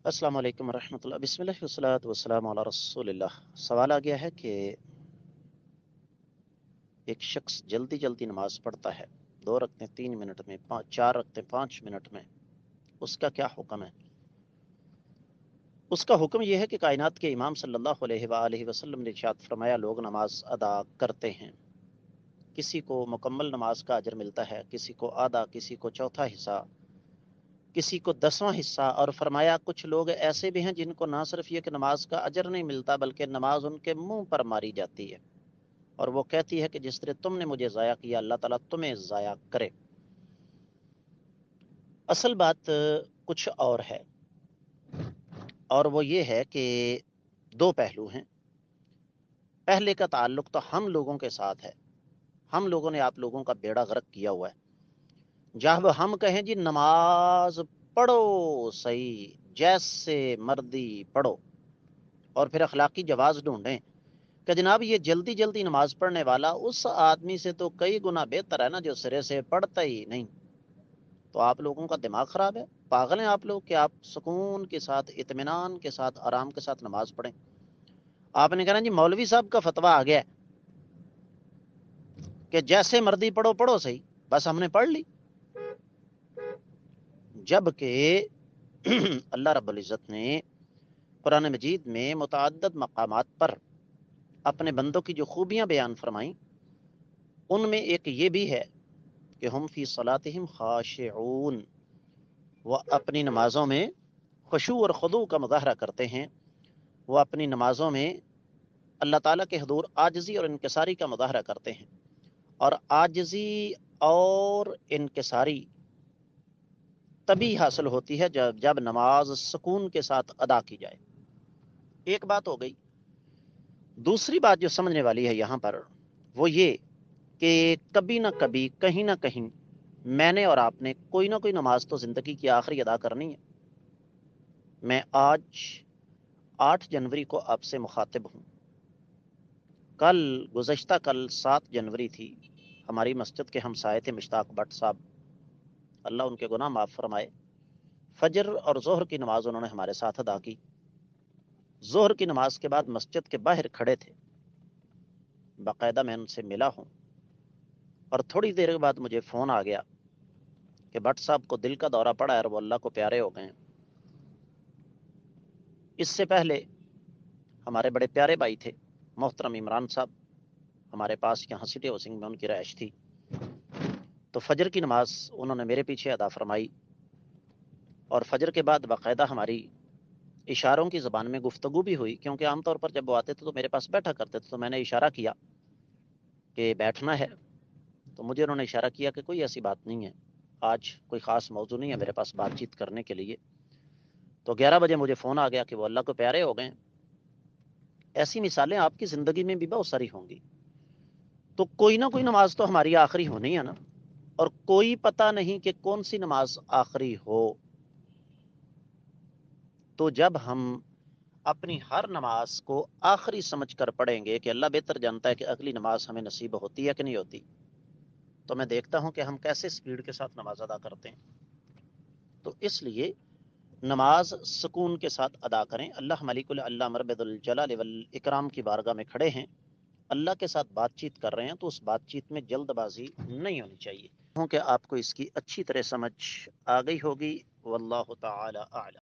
अस्सलाम वालेकुम वरहमतुल्लाह बिस्मिल्लाह वस्सलातु वस्सलामु अला रसूलिल्लाह। सवाल आ गया है कि एक शख्स जल्दी जल्दी नमाज पढ़ता है, 2 रकतें 3 मिनट में, 4 रकतें 5 मिनट में, उसका क्या हुक्म है? उसका हुक्म यह है कि कायनात के इमाम सल्लल्लाहु अलैहि वसल्लम ने इरशाद फरमाया, लोग नमाज अदा करते हैं, किसी को मुकम्मल नमाज का अजर मिलता है, किसी को आधा, किसी को चौथा हिस्सा, किसी को 10वां हिस्सा। और फरमाया कुछ लोग ऐसे भी हैं जिनको ना सिर्फ ये कि नमाज का अजर नहीं मिलता बल्कि नमाज उनके मुंह पर मारी जाती है और वो कहती है कि जिस तरह तुमने मुझे ज़ाया किया, अल्लाह ताला तुम्हें ज़ाया करे। असल बात कुछ और है, और वो ये है कि दो पहलू हैं। पहले का ताल्लुक तो हम लोगों के साथ है, हम लोगों ने आप लोगों का बेड़ा गर्क किया हुआ है। जब हम कहें जी नमाज पढ़ो सही, जैसे मर्दी पढ़ो, और फिर अखलाकी जवाज ढूंढें कि जनाब ये जल्दी जल्दी नमाज पढ़ने वाला उस आदमी से तो कई गुना बेहतर है ना जो सिरे से पढ़ता ही नहीं। तो आप लोगों का दिमाग खराब है, पागल हैं आप लोग कि आप सुकून के साथ, इत्मीनान के साथ, आराम के साथ नमाज पढ़ें। आपने कहना जी मौलवी साहब का फतवा आ गया है कि जैसे मर्जी पढ़ो, पढ़ो सही, बस हमने पढ़ ली। जबकि अल्लाह रब्बुल इज़्ज़त ने कुरान मजीद में मुतअद्दिद मकामात पर अपने बंदों की जो खूबियां बयान फरमाई, उनमें एक ये भी है कि हम फी सलातिहिम खाशिऊन, वो अपनी नमाजों में खुशू और खुदू का मुजाहरा करते हैं। वो अपनी नमाजों में अल्लाह ताला के हुजूर आजिज़ी और इनकिसारी का मुजाहरा करते हैं। और आजिज़ी और इनकिसारी तभी हासिल होती है जब नमाज सुकून के साथ अदा की जाए। एक बात हो गई। दूसरी बात जो समझने वाली है यहाँ पर वो ये कि कभी ना कभी, कहीं ना कहीं, मैंने और आपने कोई ना कोई नमाज तो जिंदगी की आखिरी अदा करनी है। मैं आज 8 जनवरी को आपसे मुखातिब हूँ। गुज़श्ता कल 7 जनवरी थी। हमारी मस्जिद के हमसाये थे मुश्ताक भट्ट साहब, अल्लाह उनके गुनाह माफ़ फरमाए। फजर और ज़ोहर की नमाज उन्होंने हमारे साथ अदा की। ज़ोहर की नमाज के बाद मस्जिद के बाहर खड़े थे, बाकायदा मैं उनसे मिला हूँ। और थोड़ी देर के बाद मुझे फ़ोन आ गया कि भट्ट साहब को दिल का दौरा पड़ा है और वो अल्लाह को प्यारे हो गए हैं। इससे पहले हमारे बड़े प्यारे भाई थे मोहतरम इमरान साहब, हमारे पास यहाँ सिटी हाउसिंग में उनकी रहायश थी। तो फजर की नमाज उन्होंने मेरे पीछे अदा फरमाई और फजर के बाद बाकायदा हमारी इशारों की ज़बान में गुफ्तगू भी हुई, क्योंकि आमतौर पर जब वो आते थे तो मेरे पास बैठा करते थे। तो मैंने इशारा किया कि बैठना है, तो मुझे उन्होंने इशारा किया कि कोई ऐसी बात नहीं है, आज कोई ख़ास मौजू नहीं है मेरे पास बातचीत करने के लिए। तो 11 बजे मुझे फ़ोन आ गया कि वो अल्लाह को प्यारे हो गए। ऐसी मिसालें आपकी ज़िंदगी में भी बहुत सारी होंगी। तो कोई ना कोई नमाज तो हमारी आखिरी होनी है ना, और कोई पता नहीं कि कौन सी नमाज आखिरी हो। तो जब हम अपनी हर नमाज को आखिरी समझकर पढ़ेंगे कि अल्लाह बेहतर जानता है कि अगली नमाज हमें नसीब होती है कि नहीं होती, तो मैं देखता हूं कि हम कैसे स्पीड के साथ नमाज अदा करते हैं। तो इसलिए नमाज सुकून के साथ अदा करें। अल्लाह मलिकुल अल्लाह मरबदुल जलाल वल इकराम की बारगाह में खड़े हैं, अल्लाह के साथ बातचीत कर रहे हैं, तो उस बातचीत में जल्दबाजी नहीं होनी चाहिए। कि आपको इसकी अच्छी तरह समझ आ गई होगी। वल्लाहु ताला आलम।